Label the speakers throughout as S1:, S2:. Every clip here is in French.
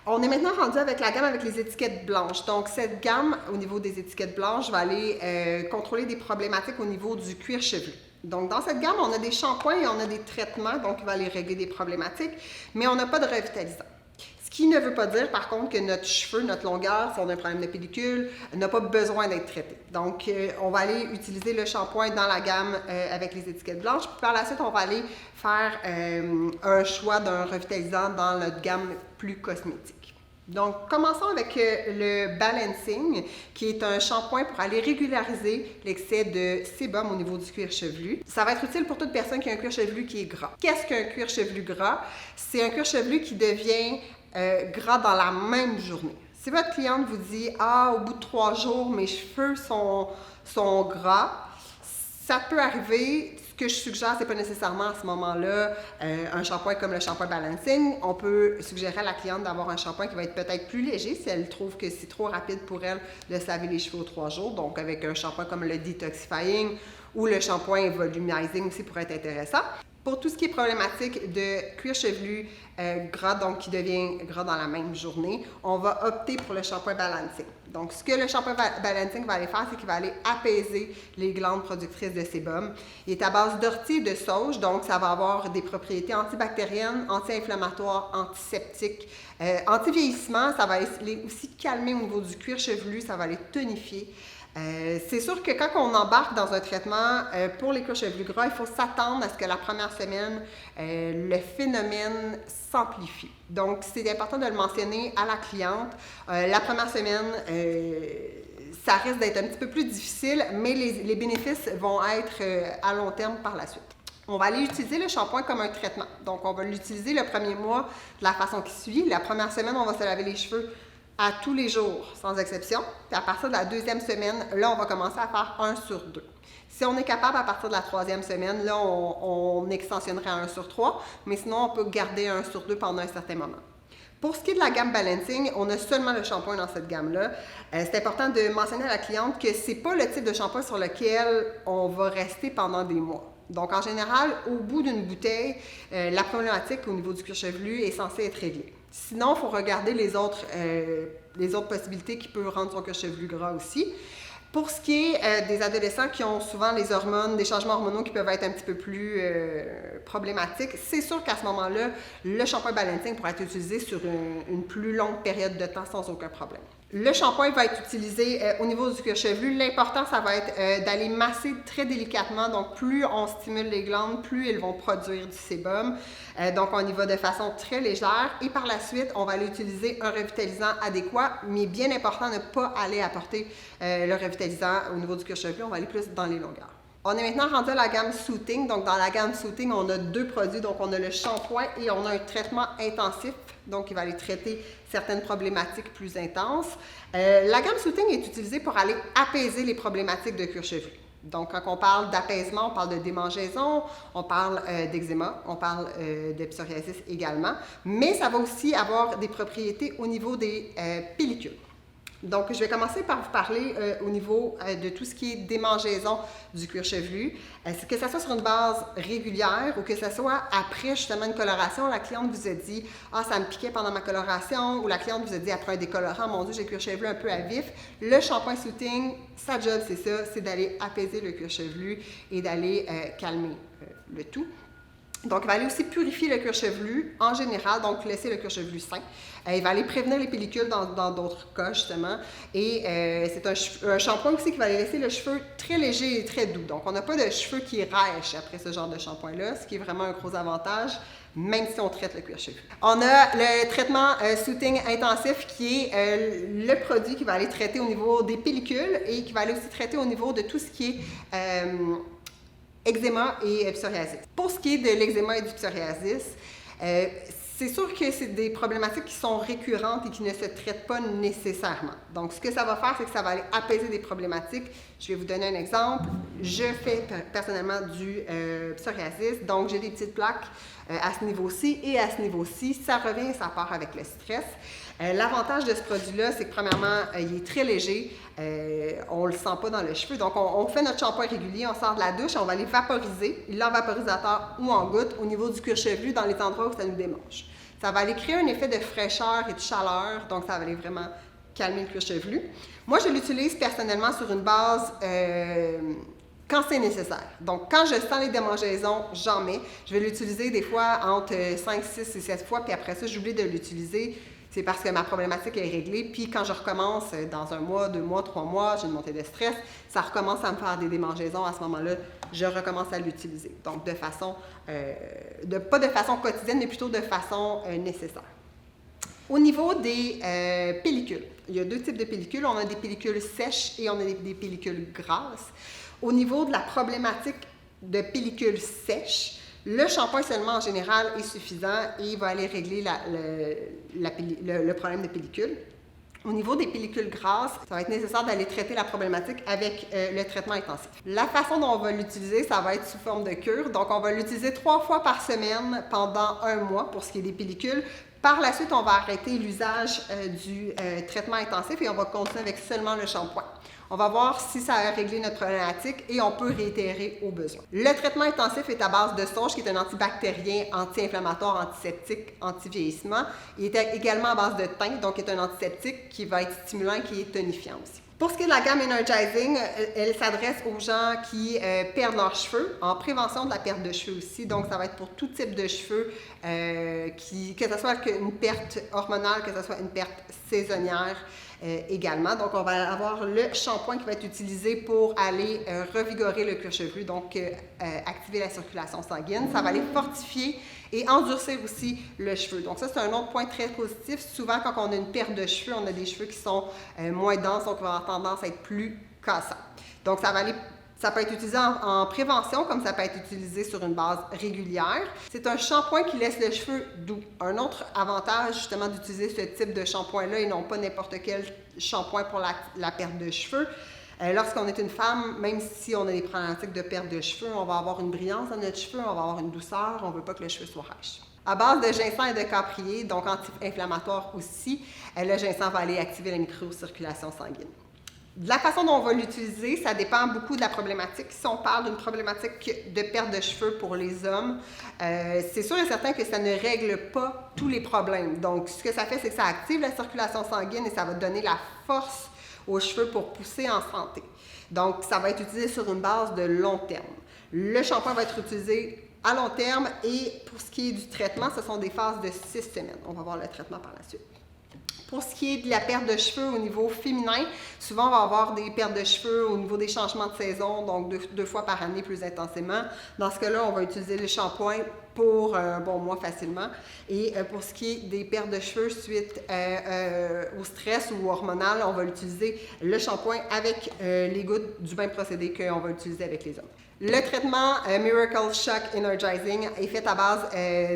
S1: On est maintenant rendu avec la gamme avec les étiquettes blanches. Donc, cette gamme, au niveau des étiquettes blanches, va aller contrôler des problématiques au niveau du cuir chevelu. Donc, dans cette gamme, on a des shampoings et on a des traitements, donc il va aller régler des problématiques, mais on n'a pas de revitalisant. Ce qui ne veut pas dire, par contre, que notre cheveu, notre longueur, si on a un problème de pellicule, n'a pas besoin d'être traité. Donc, on va aller utiliser le shampoing dans la gamme avec les étiquettes blanches. Puis par la suite, on va aller faire un choix d'un revitalisant dans notre gamme plus cosmétique. Donc, commençons avec le Balancing, qui est un shampoing pour aller régulariser l'excès de sébum au niveau du cuir chevelu. Ça va être utile pour toute personne qui a un cuir chevelu qui est gras. Qu'est-ce qu'un cuir chevelu gras? C'est un cuir chevelu qui devient gras dans la même journée. Si votre cliente vous dit « Ah, au bout de 3 jours, mes cheveux sont gras », ça peut arriver. Ce que je suggère, c'est pas nécessairement à ce moment-là un shampoing comme le shampoing Balancing. On peut suggérer à la cliente d'avoir un shampoing qui va être peut-être plus léger si elle trouve que c'est trop rapide pour elle de se laver les cheveux aux 3 jours. Donc, avec un shampoing comme le Detoxifying ou le shampoing Volumizing aussi pourrait être intéressant. Pour tout ce qui est problématique de cuir chevelu gras, donc qui devient gras dans la même journée, on va opter pour le shampoing Balancing. Donc, ce que le shampoing Balancing va aller faire, c'est qu'il va aller apaiser les glandes productrices de sébum. Il est à base d'ortie et de sauge, donc ça va avoir des propriétés antibactériennes, anti-inflammatoires, antiseptiques, anti-vieillissement. Ça va aussi calmer au niveau du cuir chevelu, ça va les tonifier. C'est sûr que quand on embarque dans un traitement pour les cuirs chevelus gras, il faut s'attendre à ce que la première semaine, le phénomène s'amplifie. Donc, c'est important de le mentionner à la cliente. La première semaine, ça risque d'être un petit peu plus difficile, mais les bénéfices vont être à long terme par la suite. On va aller utiliser le shampoing comme un traitement. Donc, on va l'utiliser le premier mois de la façon qui suit. La première semaine, on va se laver les cheveux à tous les jours, sans exception. Puis à partir de la deuxième semaine, là, on va commencer à faire 1 sur 2. Si on est capable, à partir de la troisième semaine, là, on extensionnerait à 1 sur 3, mais sinon, on peut garder 1 sur 2 pendant un certain moment. Pour ce qui est de la gamme Balancing, on a seulement le shampoing dans cette gamme-là. C'est important de mentionner à la cliente que ce n'est pas le type de shampoing sur lequel on va rester pendant des mois. Donc, en général, au bout d'une bouteille, la problématique au niveau du cuir chevelu est censée être réglée. Sinon, il faut regarder les autres possibilités qui peuvent rendre son cuir chevelu gras aussi. Pour ce qui est des adolescents qui ont souvent les hormones, des changements hormonaux qui peuvent être un petit peu plus problématiques, c'est sûr qu'à ce moment-là, le shampoing Balancing pourra être utilisé sur une plus longue période de temps sans aucun problème. Le shampoing va être utilisé au niveau du cuir chevelu. L'important, ça va être d'aller masser très délicatement. Donc, plus on stimule les glandes, plus elles vont produire du sébum. Donc, on y va de façon très légère. Et par la suite, on va aller utiliser un revitalisant adéquat, mais bien important, ne pas aller apporter le revitalisant au niveau du cuir chevelu. On va aller plus dans les longueurs. On est maintenant rendu à la gamme Soothing. Donc, dans la gamme Soothing, on a 2 produits. Donc, on a le shampoing et on a un traitement intensif. Donc, il va aller traiter certaines problématiques plus intenses. La gamme Soothing est utilisée pour aller apaiser les problématiques de cuir chevelu. Donc, quand on parle d'apaisement, on parle de démangeaison, on parle d'eczéma, on parle de psoriasis également. Mais ça va aussi avoir des propriétés au niveau des pellicules. Donc, je vais commencer par vous parler au niveau de tout ce qui est démangeaison du cuir chevelu. Que ce soit sur une base régulière ou que ce soit après justement une coloration, la cliente vous a dit « Ah, ça me piquait pendant ma coloration » ou la cliente vous a dit après un décolorant « Mon Dieu, j'ai le cuir chevelu un peu à vif ». Le shampoing Soothing, sa job, c'est ça, c'est d'aller apaiser le cuir chevelu et d'aller calmer le tout. Donc, il va aller aussi purifier le cuir chevelu en général, donc laisser le cuir chevelu sain. Il va aller prévenir les pellicules dans d'autres cas, justement. Et c'est un shampoing aussi qui va aller laisser le cheveu très léger et très doux. Donc, on n'a pas de cheveux qui rêchent après ce genre de shampoing-là, ce qui est vraiment un gros avantage, même si on traite le cuir chevelu. On a le traitement Soothing intensif qui est le produit qui va aller traiter au niveau des pellicules et qui va aller aussi traiter au niveau de tout ce qui est eczéma et psoriasis. Pour ce qui est de l'eczéma et du psoriasis, c'est sûr que c'est des problématiques qui sont récurrentes et qui ne se traitent pas nécessairement. Donc, ce que ça va faire, c'est que ça va aller apaiser des problématiques. Je vais vous donner un exemple. Je fais personnellement du psoriasis, donc j'ai des petites plaques à ce niveau-ci et à ce niveau-ci. Ça revient et ça part avec le stress. L'avantage de ce produit-là, c'est que premièrement, il est très léger. On ne le sent pas dans le cheveu. Donc, on fait notre shampoing régulier, on sort de la douche, on va les vaporiser, en vaporisateur ou en goutte, au niveau du cuir chevelu, dans les endroits où ça nous démange. Ça va aller créer un effet de fraîcheur et de chaleur, donc ça va aller vraiment calmer le cuir chevelu. Moi, je l'utilise personnellement sur une base quand c'est nécessaire. Donc, quand je sens les démangeaisons, j'en mets. Je vais l'utiliser des fois entre 5, 6 et 7 fois, puis après ça, j'oublie de l'utiliser. C'est parce que ma problématique est réglée. Puis quand je recommence dans 1 mois, 2 mois, 3 mois, j'ai une montée de stress, ça recommence à me faire des démangeaisons. À ce moment-là, je recommence à l'utiliser. Donc, pas de façon quotidienne, mais plutôt de façon nécessaire. Au niveau des pellicules, il y a 2 types de pellicules. On a des pellicules sèches et on a des pellicules grasses. Au niveau de la problématique de pellicules sèches, le shampoing seulement en général est suffisant et il va aller régler le problème de pellicule. Au niveau des pellicules grasses, ça va être nécessaire d'aller traiter la problématique avec le traitement intensif. La façon dont on va l'utiliser, ça va être sous forme de cure. Donc, on va l'utiliser 3 fois par semaine pendant 1 mois pour ce qui est des pellicules. Par la suite, on va arrêter l'usage du traitement intensif et on va continuer avec seulement le shampoing. On va voir si ça a réglé notre problématique et on peut réitérer au besoin. Le traitement intensif est à base de sauge, qui est un antibactérien, anti-inflammatoire, antiseptique, anti-vieillissement. Il est également à base de thym, donc est un antiseptique qui va être stimulant et qui est tonifiant aussi. Pour ce qui est de la gamme Energizing, elle s'adresse aux gens qui perdent leurs cheveux, en prévention de la perte de cheveux aussi. Donc, ça va être pour tout type de cheveux, que ce soit une perte hormonale, que ce soit une perte saisonnière également. Donc, on va avoir le shampoing qui va être utilisé pour aller revigorer le cuir chevelu, donc activer la circulation sanguine. Ça va aller fortifier et endurcir aussi le cheveu. Donc ça, c'est un autre point très positif. Souvent, quand on a une perte de cheveux, on a des cheveux qui sont moins denses, donc on va avoir tendance à être plus cassants. Donc ça peut être utilisé en prévention, comme ça peut être utilisé sur une base régulière. C'est un shampoing qui laisse le cheveu doux. Un autre avantage, justement, d'utiliser ce type de shampoing-là et non pas n'importe quel shampoing pour la perte de cheveux. Lorsqu'on est une femme, même si on a des problématiques de perte de cheveux, on va avoir une brillance dans notre cheveu, on va avoir une douceur, on ne veut pas que le cheveu soit rêche. À base de ginseng et de caprier, donc anti-inflammatoire aussi, le ginseng va aller activer la microcirculation sanguine. De la façon dont on va l'utiliser, ça dépend beaucoup de la problématique. Si on parle d'une problématique de perte de cheveux pour les hommes, c'est sûr et certain que ça ne règle pas tous les problèmes. Donc, ce que ça fait, c'est que ça active la circulation sanguine et ça va donner la force aux cheveux pour pousser en santé. Donc, ça va être utilisé sur une base de long terme. Le shampoing va être utilisé à long terme et pour ce qui est du traitement, ce sont des phases de 6 semaines. On va voir le traitement par la suite. Pour ce qui est de la perte de cheveux au niveau féminin, souvent on va avoir des pertes de cheveux au niveau des changements de saison, donc 2 fois par année plus intensément. Dans ce cas-là, on va utiliser le shampoing pour un bon mois facilement. Et pour ce qui est des pertes de cheveux suite au stress ou hormonal, on va utiliser le shampoing avec les gouttes du même procédé qu'on va utiliser avec les hommes. Le traitement Miracle Shock Energizing est fait à base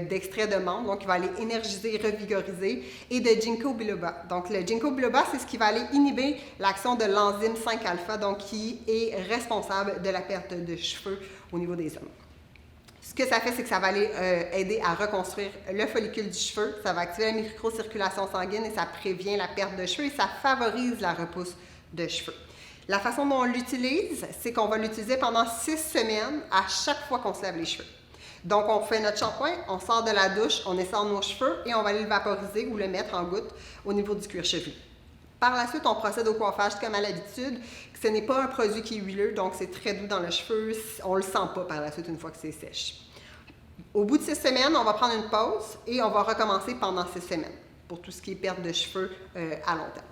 S1: d'extrait de menthe, donc il va aller énergiser, revigoriser, et de ginkgo biloba. Donc le ginkgo biloba, c'est ce qui va aller inhiber l'action de l'enzyme 5-alpha, donc qui est responsable de la perte de cheveux au niveau des hommes. Ce que ça fait, c'est que ça va aller aider à reconstruire le follicule du cheveu, ça va activer la microcirculation sanguine et ça prévient la perte de cheveux et ça favorise la repousse de cheveux. La façon dont on l'utilise, c'est qu'on va l'utiliser pendant 6 semaines à chaque fois qu'on se lave les cheveux. Donc, on fait notre shampoing, on sort de la douche, on essore nos cheveux et on va aller le vaporiser ou le mettre en gouttes au niveau du cuir chevelu. Par la suite, on procède au coiffage comme à l'habitude. Ce n'est pas un produit qui est huileux, donc c'est très doux dans le cheveu. On ne le sent pas par la suite une fois que c'est sèche. Au bout de 6 semaines, on va prendre une pause et on va recommencer pendant 6 semaines pour tout ce qui est perte de cheveux à long terme.